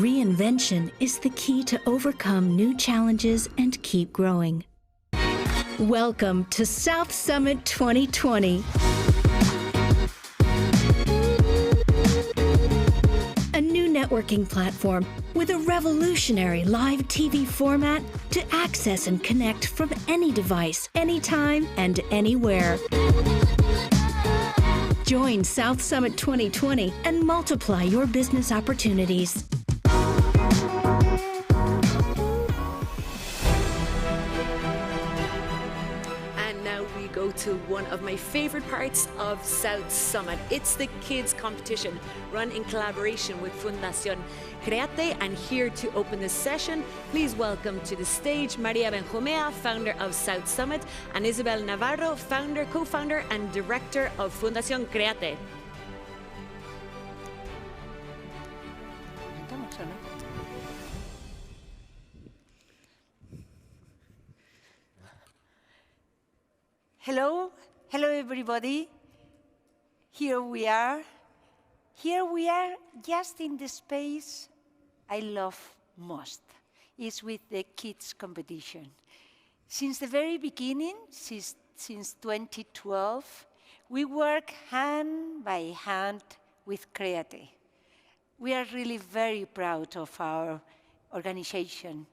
Reinvention is the key to overcome new challenges and keep growing. Welcome to South Summit 2020. A new networking platform with a revolutionary live TV format to access and connect from any device, anytime, and anywhere. Join South Summit 2020 and multiply your business opportunities. Go to one of my favorite parts of South Summit. It's the kids competition run in collaboration with Fundación Créate, and here to open this session, please welcome to the stage Maria Benjumea, founder of South Summit, and Isabel Navarro, co-founder and director of Fundación Créate. Hello everybody. Here we are just in the space I love most, is with the kids competition. Since the very beginning, since 2012, we work hand by hand with Créate. We are really very proud of our organization,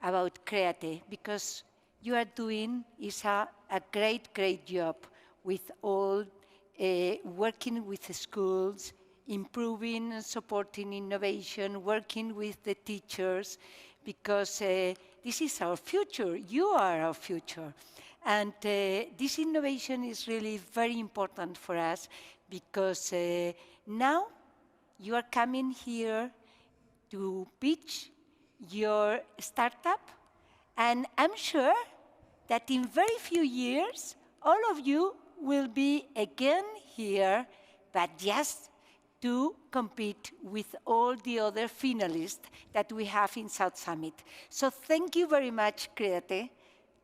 about Créate, because you are doing is a great job with all, working with the schools, improving and supporting innovation, working with the teachers, because this is our future. You are our future. And this innovation is really very important for us, because now you are coming here to pitch your startup, and I'm sure that in very few years, all of you will be again here, but just to compete with all the other finalists that we have in South Summit. So thank you very much, Créate,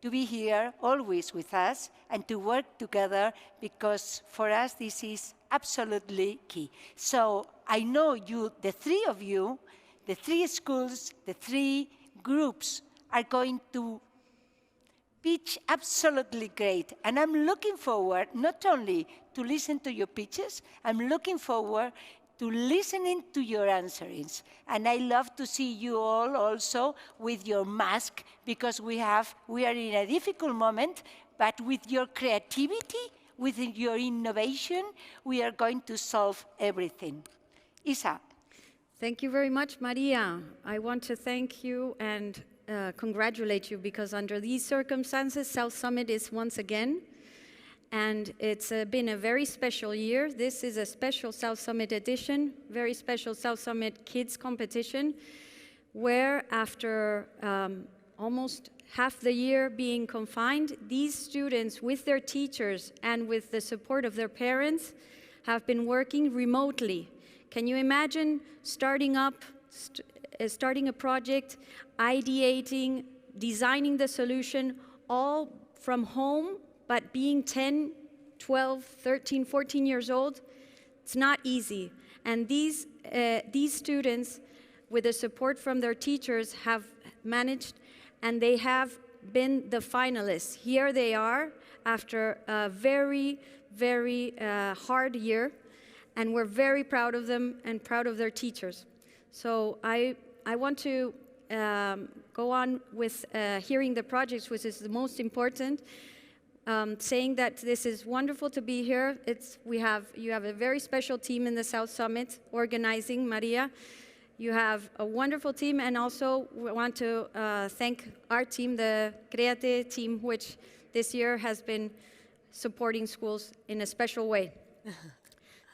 to be here always with us and to work together, because for us this is absolutely key. So I know you, the three of you, the three schools, the three groups are going to pitch absolutely great. And I'm looking forward not only to listen to your pitches, I'm looking forward to listening to your answerings. And I love to see you all also with your mask, because we are in a difficult moment, but with your creativity, with your innovation, we are going to solve everything. Isa. Thank you very much, Maria. I want to thank you and congratulate you, because under these circumstances, South Summit is once again, and it's been a very special year. This is a special South Summit edition, very special South Summit Kids competition, where after almost half the year being confined, these students with their teachers and with the support of their parents have been working remotely. Can you imagine starting a project, ideating, designing the solution, all from home, but being 10, 12, 13, 14 years old? It's not easy. And these students, with the support from their teachers, have managed, and they have been the finalists. Here they are after a very, very hard year, and we're very proud of them and proud of their teachers. So I want to go on with hearing the projects, which is the most important, saying that this is wonderful to be here. You have a very special team in the South Summit organizing, Maria. You have a wonderful team, and also we want to thank our team, the Créate team, which this year has been supporting schools in a special way.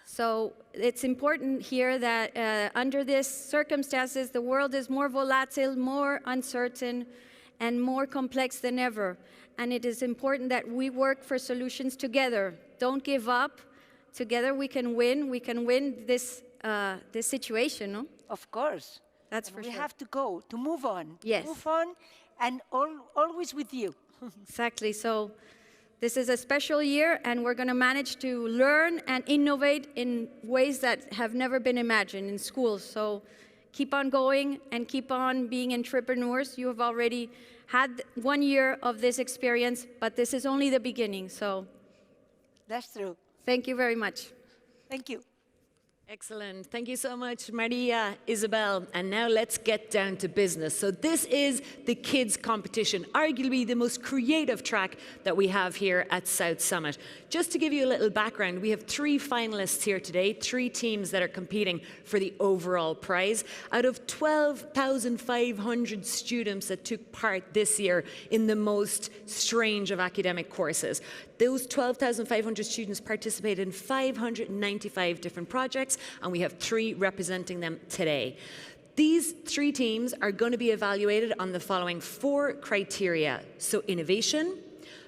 So it's important here that under these circumstances, the world is more volatile, more uncertain, and more complex than ever. And it is important that we work for solutions together. Don't give up. Together we can win. We can win this situation, no? Of course. That's for sure. We have to move on. Yes. Move on, and always with you. Exactly. So this is a special year, and we're going to manage to learn and innovate in ways that have never been imagined in schools. So keep on going and keep on being entrepreneurs. You have already had 1 year of this experience, but this is only the beginning. So That's true. thank you very much. Thank you. Excellent. Thank you so much, Maria, Isabel. And now let's get down to business. So this is the kids competition, arguably the most creative track that we have here at South Summit. Just to give you a little background, we have 3 finalists here today, 3 teams that are competing for the overall prize. Out of 12,500 students that took part this year in the most strange of academic courses, those 12,500 students participated in 595 different projects, and we have 3 representing them today. These 3 teams are going to be evaluated on the following 4 criteria. So innovation,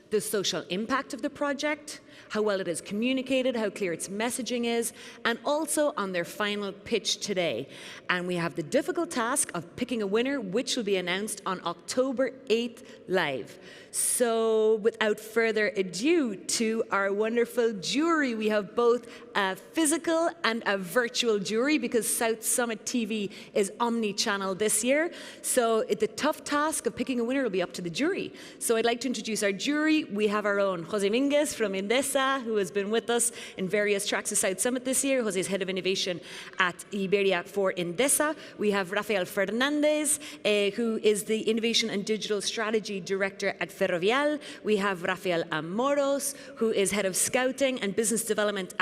the social impact of the project, how well it is communicated, how clear its messaging is, and also on their final pitch today. And we have the difficult task of picking a winner, which will be announced on October 8th live. So without further ado, to our wonderful jury, we have both a physical and a virtual jury because South Summit TV is omni-channel this year. So the tough task of picking a winner will be up to the jury. So I'd like to introduce our jury. We have our own Jose Minguez from Indesa, who has been with us in various tracks of South Summit this year. Jose is Head of Innovation at Iberia for Indesa. We have Rafael Fernandez, who is the Innovation and Digital Strategy Director at Ferrovial. We have Rafael Amoros, who is Head of Scouting and Business Development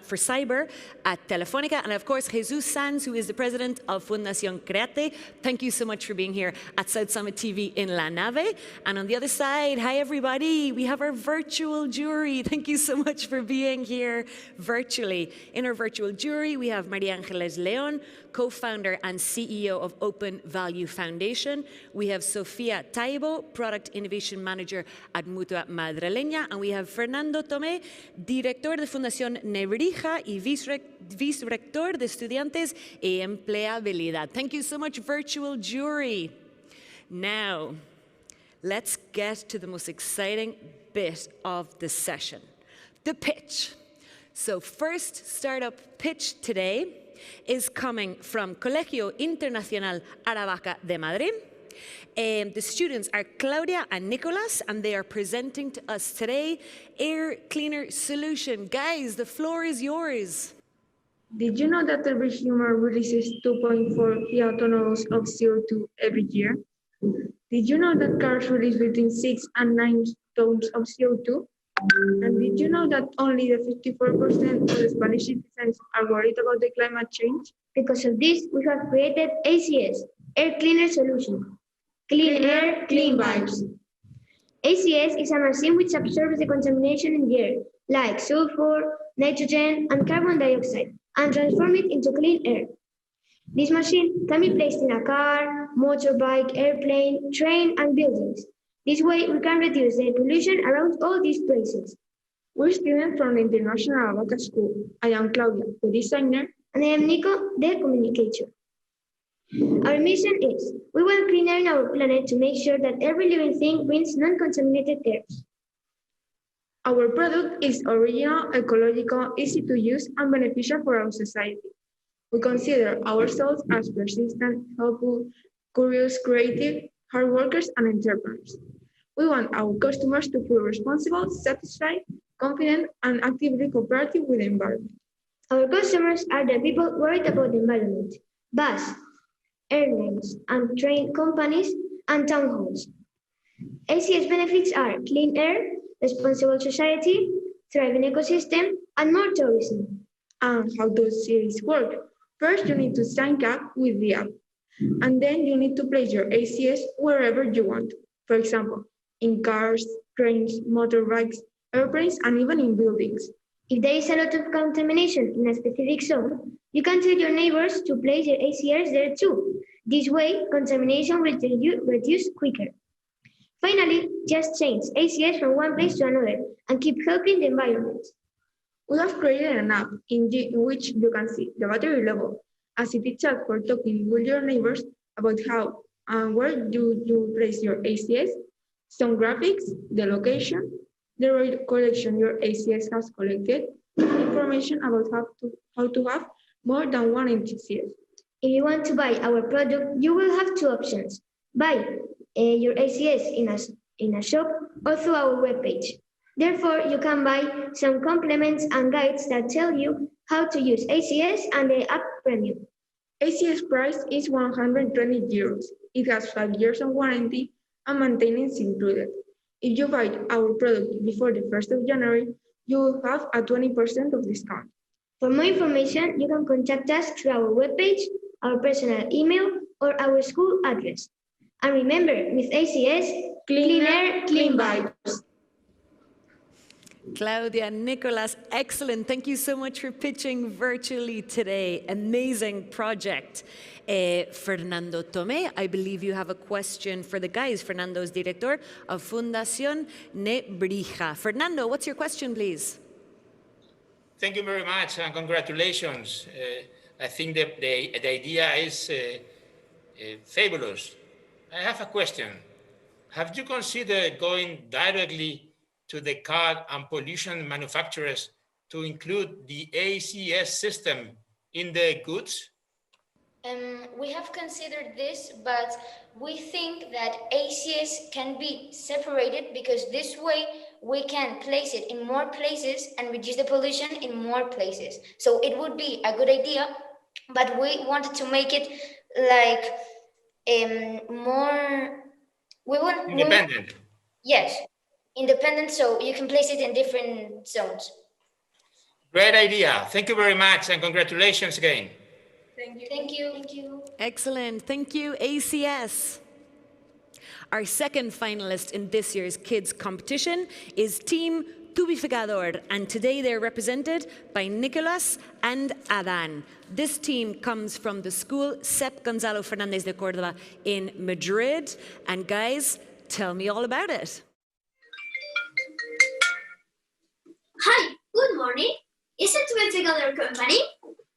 for Cyber at Telefonica. And of course, Jesus Sanz, who is the President of Fundación Create. Thank you so much for being here at South Summit TV in La Nave. And on the other side, hi everybody, we have our virtual jury. Thank you so much for being here virtually. In our virtual jury, we have Maria Ángeles León, co-founder and CEO of Open Value Foundation. We have Sofía Taibo, Product Innovation Manager at Mutua Madrileña. And we have Fernando Tomé, Director de Fundación Nebrija y Vice-Rector de Estudiantes y Empleabilidad. Thank you so much, virtual jury. Now, let's get to the most exciting bit of the session, the pitch. So first startup pitch today is coming from Colegio Internacional Aravaca de Madrid. The students are Claudia and Nicolas, and they are presenting to us today Air Cleaner Solution. Guys, the floor is yours. Did you know that every human releases 2.4 kilotons of CO2 every year? Did you know that cars release between 6 and 9 tons of CO2? And did you know that only the 54% of the Spanish citizens are worried about the climate change? Because of this, we have created ACS, Air Cleaner Solution. Clean air, clean vibes. ACS is a machine which absorbs the contamination in the air, like sulfur, nitrogen, and carbon dioxide, and transforms it into clean air. This machine can be placed in a car, motorbike, airplane, train, and buildings. This way, we can reduce the pollution around all these places. We're students from the International Aravaca School. I am Claudia, the designer. And I am Nico, the communicator. Our mission is, we want clean air in our planet to make sure that every living thing breathes non-contaminated air. Our product is original, ecological, easy to use, and beneficial for our society. We consider ourselves as persistent, helpful, curious, creative, hard workers, and entrepreneurs. We want our customers to feel responsible, satisfied, confident, and actively cooperative with the environment. Our customers are the people worried about the environment, bus, airlines, and train companies, and town halls. ACS benefits are clean air, responsible society, thriving ecosystem, and more tourism. And how does this work? First, you need to sign up with the app, and then you need to place your ACS wherever you want. For example, in cars, trains, motorbikes, airplanes, and even in buildings. If there is a lot of contamination in a specific zone, you can tell your neighbors to place their ACS there too. This way, contamination will reduce quicker. Finally, just change ACS from one place to another and keep helping the environment. We have created an app in which you can see the battery level, a city chat for talking with your neighbors about how and where you place your ACS, some graphics, the location, the collection your ACS has collected, and information about how to have more than one ACS. If you want to buy our product, you will have two options. Buy your ACS in a shop or through our webpage. Therefore, you can buy some complements and guides that tell you how to use ACS and the app Premium. ACS price is 120 euros. It has 5 years of warranty and maintenance included. If you buy our product before the 1st of January, you will have a 20% of discount. For more information, you can contact us through our webpage, our personal email, or our school address. And remember, with ACS, clean air, clean vibes. Claudia, Nicolas, excellent. Thank you so much for pitching virtually today. Amazing project. Fernando Tomé, I believe you have a question for the guys. Fernando is director of Fundación Nebrija. Fernando, what's your question, please? Thank you very much and congratulations. I think the idea is fabulous. I have a question. Have you considered going directly to the car and pollution manufacturers to include the ACS system in the goods? We have considered this, but we think that ACS can be separated because this way we can place it in more places and reduce the pollution in more places. So it would be a good idea, but we wanted to make it like more... Independent. Yes, independent, so you can place it in different zones. Great idea. Thank you very much and congratulations again. Thank you. Thank you. Thank you. Excellent. Thank you, ACS. Our second finalist in this year's kids competition is Team Tubificador, and today they're represented by Nicolas and Adan. This team comes from the school Sep Gonzalo Fernández de Córdoba in Madrid. And guys, tell me all about it. Hi, good morning. Is it Tubificador company?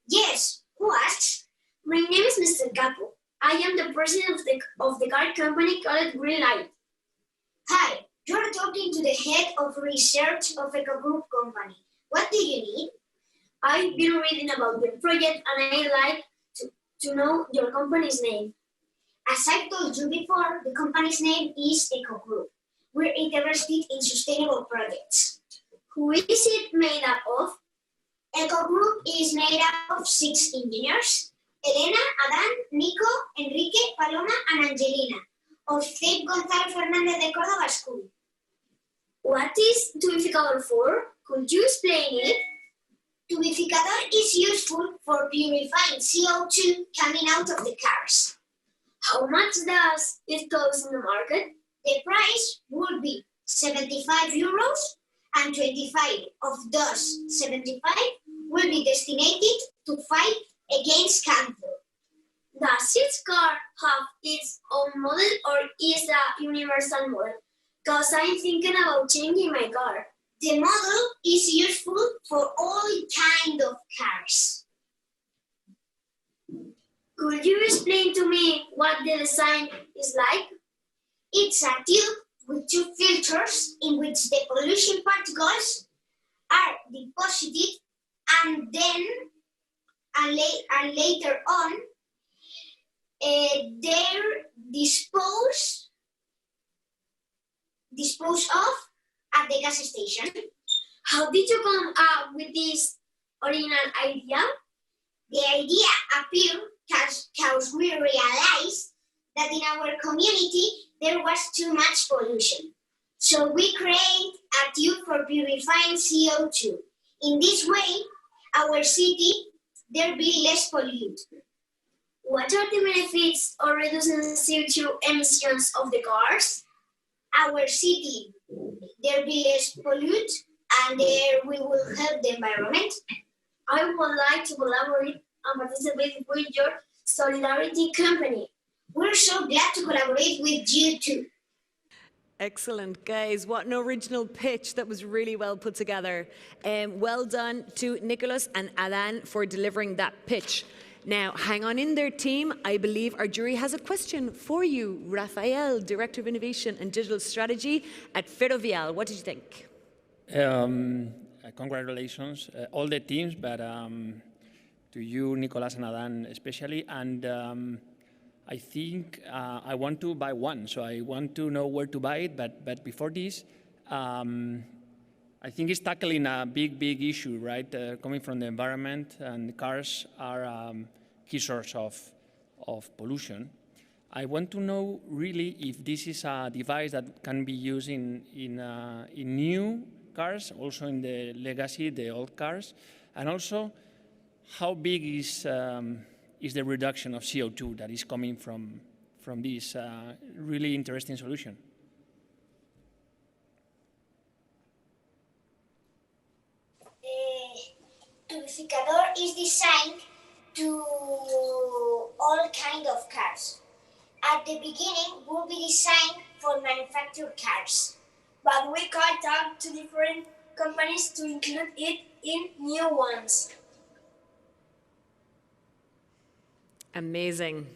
Yes. Who asks? My name is Mr. Capo. I am the president of the car company called Green Light. Hi, you're talking to the head of research of Eco Group company. What do you need? I've been reading about your project and I'd like to know your company's name. As I told you before, the company's name is Eco Group. We're interested in sustainable projects. Who is it made up of? Eco Group is made up of 6 engineers, Elena, Adan, Nico, Enrique, Paloma, and Angelina, of Sep Gonzalo Fernández de Córdoba School. What is Tubificador for? Could you explain it? Tubificador is useful for purifying CO2 coming out of the cars. How much does it cost in the market? The price would be 75 euros, and 25 of those 75 will be designated to fight against cancer. Does each car have its own model or is a universal model? Because I'm thinking about changing my car. The model is useful for all kinds of cars. Could you explain to me what the design is like? It's a tube with 2 filters in which the pollution particles are deposited and then later on they're disposed of at the gas station. How did you come up with this original idea? The idea appeared because we realized that in our community there was too much pollution. So we created a tube for purifying CO2. In this way, our city there be less polluted. What are the benefits of reducing CO2 emissions of the cars? Our city there be less polluted and there we will help the environment. I would like to collaborate and participate with your Solidarity company. We're so glad to collaborate with you too. Excellent, guys. What an original pitch. That was really well put together. Well done to Nicolas and Adan for delivering that pitch. Now, hang on in there, team. I believe our jury has a question for you. Rafael, Director of Innovation and Digital Strategy at Ferrovial. What did you think? Congratulations, all the teams, but you, Nicolas and Adan, especially. And I think I want to buy one, so I want to know where to buy it. But before this, I think it's tackling a big issue, right? Coming from the environment, and cars are key source of pollution. I want to know really if this is a device that can be used in new cars, also in the legacy, the old cars, and also how big is the reduction of CO2 that is coming from this really interesting solution. Tubificador is designed to all kinds of cars. At the beginning, will be designed for manufactured cars, but we can talk to different companies to include it in new ones. Amazing.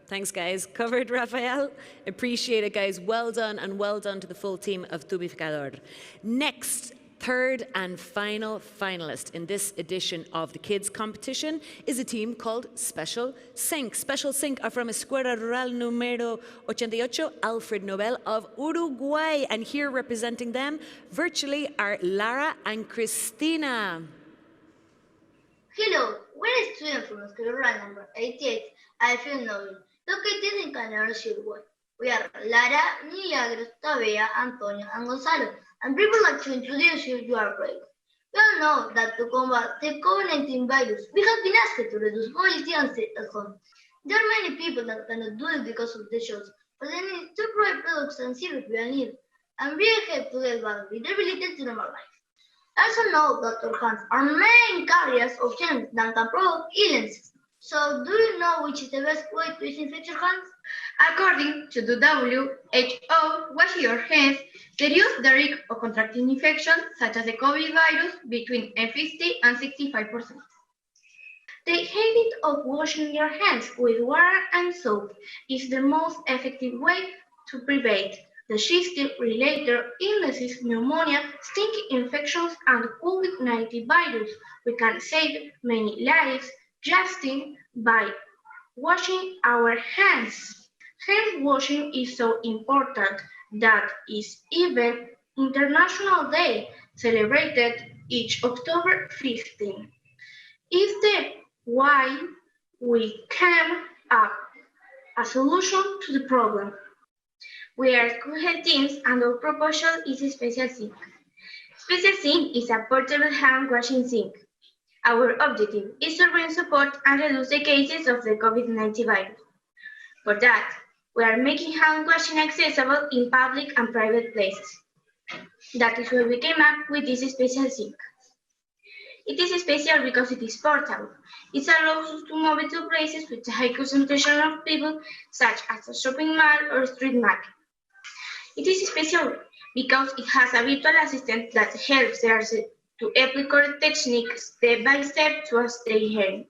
Thanks, guys. Covered, Rafael? Appreciate it, guys. Well done, and well done to the full team of Tubificador. Next, third and final finalist in this edition of the Kids Competition is a team called Special Sync. Special Sync are from Escuela Rural Número 88, Alfred Nobel of Uruguay. And here representing them virtually are Lara and Cristina. Hello, we're a student from Escuela Rural number 88, Alfred Nobel, located in Cañaros, Uruguay. We are Lara, Milagros, Tabea, Antonio, and Gonzalo, and we would like to introduce you to our project. We all know that to combat the COVID-19 virus, we have been asked to reduce mobility and stay at home. There are many people that cannot do it because of the shows, but they need to provide products and services we need, and we help to get back with related to normal life. Also know that our hands are main carriers of germs that can provoke illnesses. So do you know which is the best way to disinfect your hands? According to the WHO, washing your hands reduces the risk of contracting infections such as the COVID virus between 50 and 65%. The habit of washing your hands with water and soap is the most effective way to prevent digestive-related illnesses, pneumonia, skin infections, and COVID-19 virus. We can save many lives just by washing our hands. Hand washing is so important that is even International Day celebrated each October 15. Is the why we came up a solution to the problem. We are school teams and our proposal is a Special Sync. Special Sync is a portable hand washing sink. Our objective is to bring support and reduce the cases of the COVID-19 virus. For that, we are making hand washing accessible in public and private places. That is why we came up with this Special Sync. It is special because it is portable. It allows us to move to places with a high concentration of people, such as a shopping mall or street market. It is special because it has a virtual assistant that helps the user to apply correct technique step by step to stay hearing.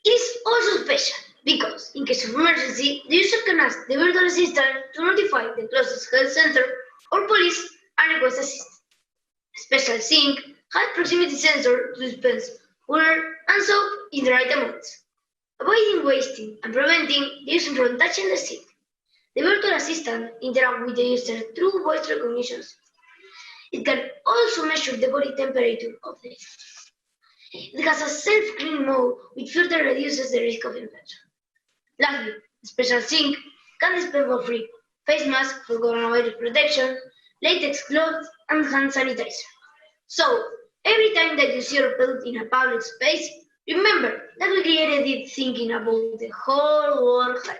It is also special because, in case of emergency, the user can ask the virtual assistant to notify the closest health center or police and request assistance. Special Sync has proximity sensor to dispense water and soap in the right amounts, avoiding wasting and preventing the user from touching the seat. The virtual assistant interacts with the user through voice recognition. It can also measure the body temperature of the user. It has a self-clean mode which further reduces the risk of infection. Lastly, the Special Sync can dispense for free face masks for coronavirus protection, latex gloves, and hand sanitizer. So, every time that you see your product in a public space, remember that we created it thinking about the whole world health.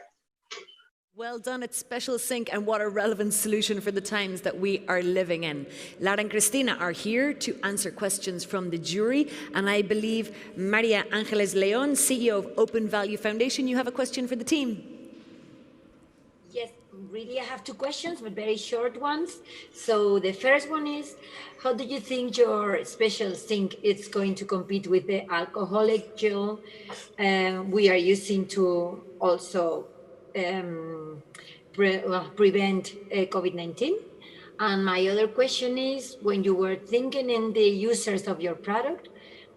Well done at Special Sync, and what a relevant solution for the times that we are living in. Lara and Cristina are here to answer questions from the jury, and I believe Maria Angeles Leon, CEO of Open Value Foundation, you have a question for the team. Yes, really I have two questions, but very short ones. So the first one is, how do you think your Special Sync is going to compete with the alcoholic gel we are using to also prevent COVID-19? And my other question is, when you were thinking in the users of your product,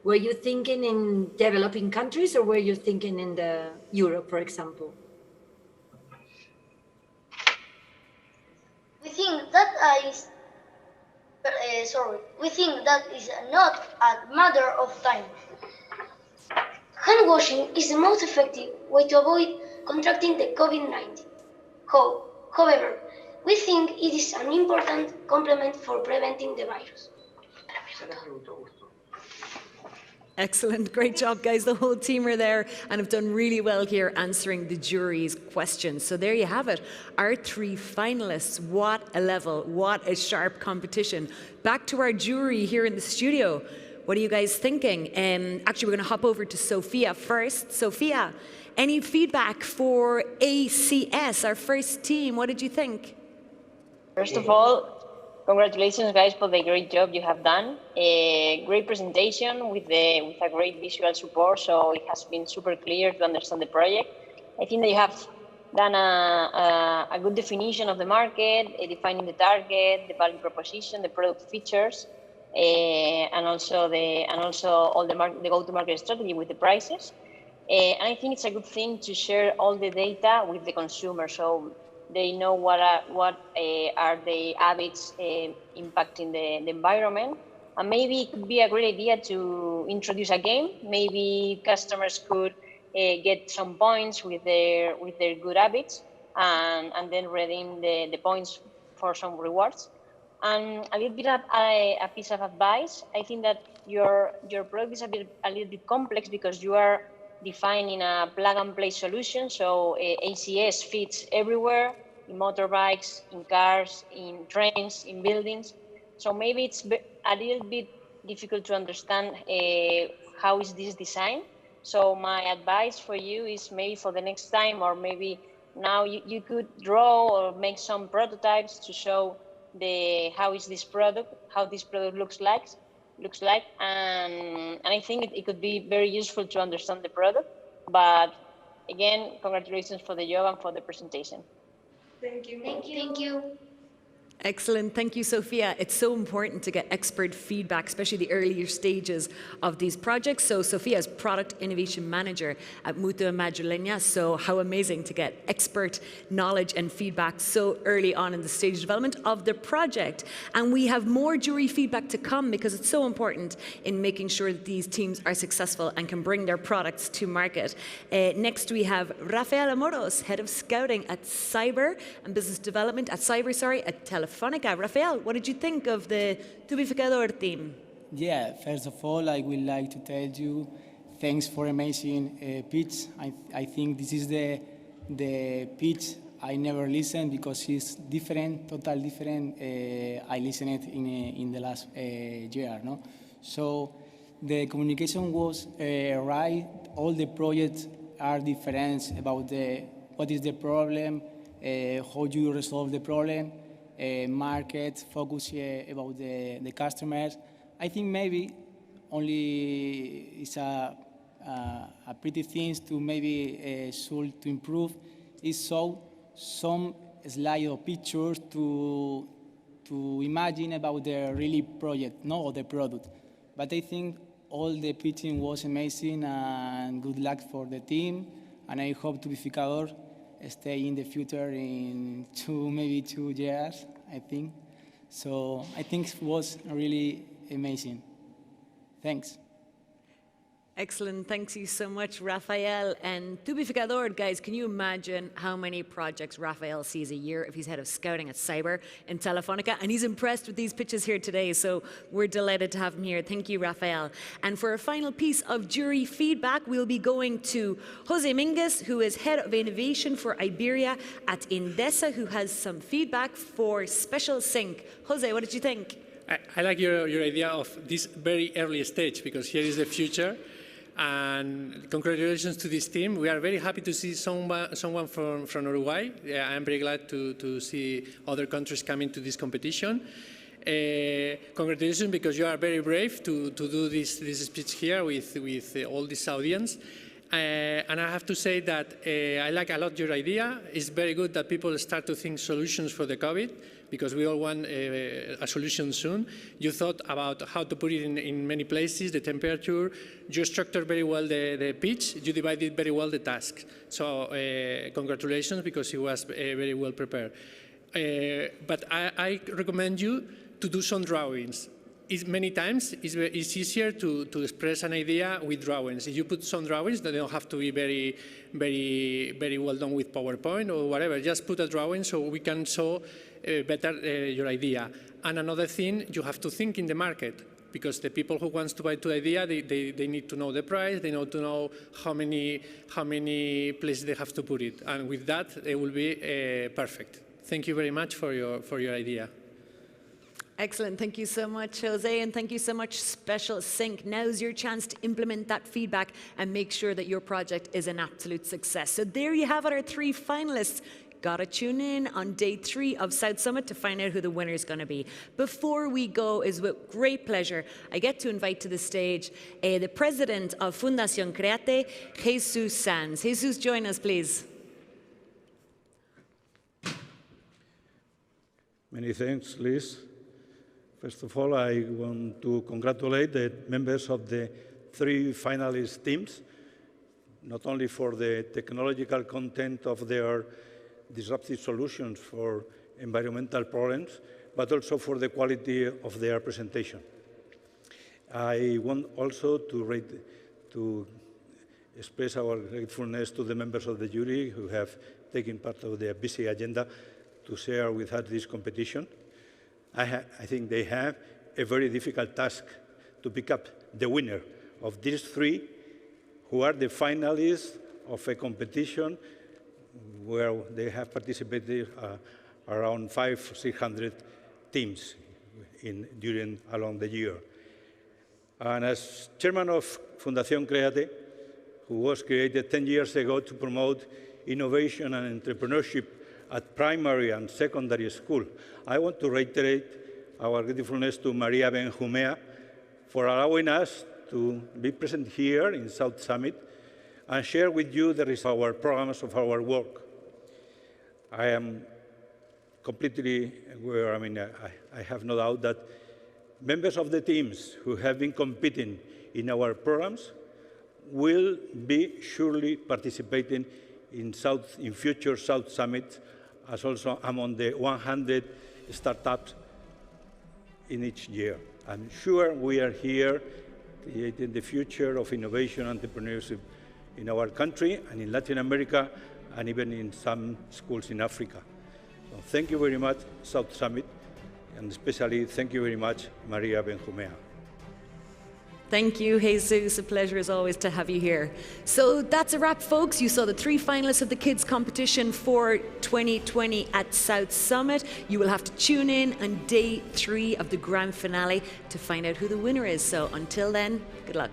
Were you thinking in developing countries or were you thinking in the Europe, for example? We think that we think that is not a matter of time. Hand washing is the most effective way to avoid contracting the COVID-19. However, we think it is an important complement for preventing the virus. Excellent. Great job, guys. The whole team are there and have done really well here answering the jury's questions. So there you have it. Our 3 finalists. What a level. What a sharp competition. Back to our jury here in the studio. What are you guys thinking? Actually, we're going to hop over to Sophia first. Sophia, any feedback for ACS, our first team? What did you think? First of all, congratulations, guys, for the great job you have done. A great presentation with a great visual support, so it has been super clear to understand the project. I think that you have done a good definition of the market, defining the target, the value proposition, the product features, and also all the go-to-market strategy with the prices. And I think it's a good thing to share all the data with the consumer, so they know what are the habits impacting the environment. And maybe it could be a great idea to introduce a game. Maybe customers could get some points with their good habits and then redeem the points for some rewards. And a little bit of a piece of advice. I think that your product is a little bit complex because you are defining a plug-and-play solution. So ACS fits everywhere, in motorbikes, in cars, in trains, in buildings. So maybe it's a little bit difficult to understand how is this designed. So my advice for you is maybe for the next time, or maybe now you could draw or make some prototypes to show how this product looks like. And I think it could be very useful to understand the product. But again, congratulations for the job and for the presentation. Thank you. Thank you. Excellent. Thank you, Sophia. It's so important to get expert feedback, especially the earlier stages of these projects. So Sophia is Product Innovation Manager at Mutua Madrileña. So how amazing to get expert knowledge and feedback so early on in the stage of development of the project. And we have more jury feedback to come because it's so important in making sure that these teams are successful and can bring their products to market. Next, we have Rafael Amoros, Head of Scouting at Cyber and Business Development at Telefonica. Rafael, what did you think of the Tubificador team? Yeah, first of all, I would like to tell you thanks for amazing pitch. I think this is the pitch I never listened because it's different, totally different. I listened it in the last year, no? So the communication was right. All the projects are different about what is the problem, how you resolve the problem. Market focus about the customers. I think maybe only it's a pretty things to maybe should to improve is so some slide or pictures to imagine about the really project, no, or the product. But I think all the pitching was amazing and good luck for the team. And I hope Tubificador stay in the future in maybe 2 years, I think. So I think it was really amazing. Thanks. Excellent. Thanks you so much, Rafael. And Tubificador, guys, can you imagine how many projects Rafael sees a year if he's head of scouting at Cyber in Telefonica? And he's impressed with these pitches here today, so we're delighted to have him here. Thank you, Rafael. And for a final piece of jury feedback, we'll be going to Jose Mingus, who is head of innovation for Iberia at Indesa, who has some feedback for Special Sync. Jose, what did you think? I like your idea of this very early stage, because here is the future. And congratulations to this team. We are very happy to see someone from Uruguay. I'm very glad to see other countries coming to this competition. Congratulations, because you are very brave to do this speech here with all this audience. And I have to say that I like a lot your idea. It's very good that people start to think solutions for the COVID, because we all want a solution soon. You thought about how to put it in many places, the temperature. You structured very well the pitch. You divided very well the tasks. So congratulations, because it was very well prepared. But I recommend you to do some drawings. Many times it's easier to express an idea with drawings. If you put some drawings, they don't have to be very well done with PowerPoint or whatever. Just put a drawing so we can show better your idea. And another thing, you have to think in the market, because the people who want to buy the idea, they need to know the price, they need to know how many places they have to put it. And with that, it will be perfect. Thank you very much for your idea. Excellent. Thank you so much, Jose, and thank you so much, Special Sync. Now's your chance to implement that feedback and make sure that your project is an absolute success. So there you have it, our 3 finalists. Gotta tune in on day 3 of South Summit to find out who the winner is going to be. Before we go, is with great pleasure, I get to invite to the stage the president of Fundación Créate, Jesus Sanz. Jesus, join us, please. Many thanks, Liz. First of all, I want to congratulate the members of the 3 finalist teams, not only for the technological content of their disruptive solutions for environmental problems, but also for the quality of their presentation. I want also to express our gratefulness to the members of the jury who have taken part of their busy agenda to share with us this competition. I think they have a very difficult task to pick up the winner of these 3 who are the finalists of a competition where they have participated around 500-600 teams along the year. And as chairman of Fundación Créate, who was created 10 years ago to promote innovation and entrepreneurship at primary and secondary school, I want to reiterate our gratefulness to Maria Benjumea for allowing us to be present here in South Summit and share with you the results of our programs, of our work. I am completely aware, I have no doubt that members of the teams who have been competing in our programs will be surely participating in future South Summits, as also among the 100 startups in each year. I'm sure we are here creating the future of innovation and entrepreneurship in our country and in Latin America and even in some schools in Africa. So thank you very much, South Summit, and especially thank you very much, Maria Benjumea. Thank you, Jesus. A pleasure as always to have you here. So that's a wrap, folks. You saw the 3 finalists of the kids competition for 2020 at South Summit. You will have to tune in on day 3 of the grand finale to find out who the winner is. So until then, good luck.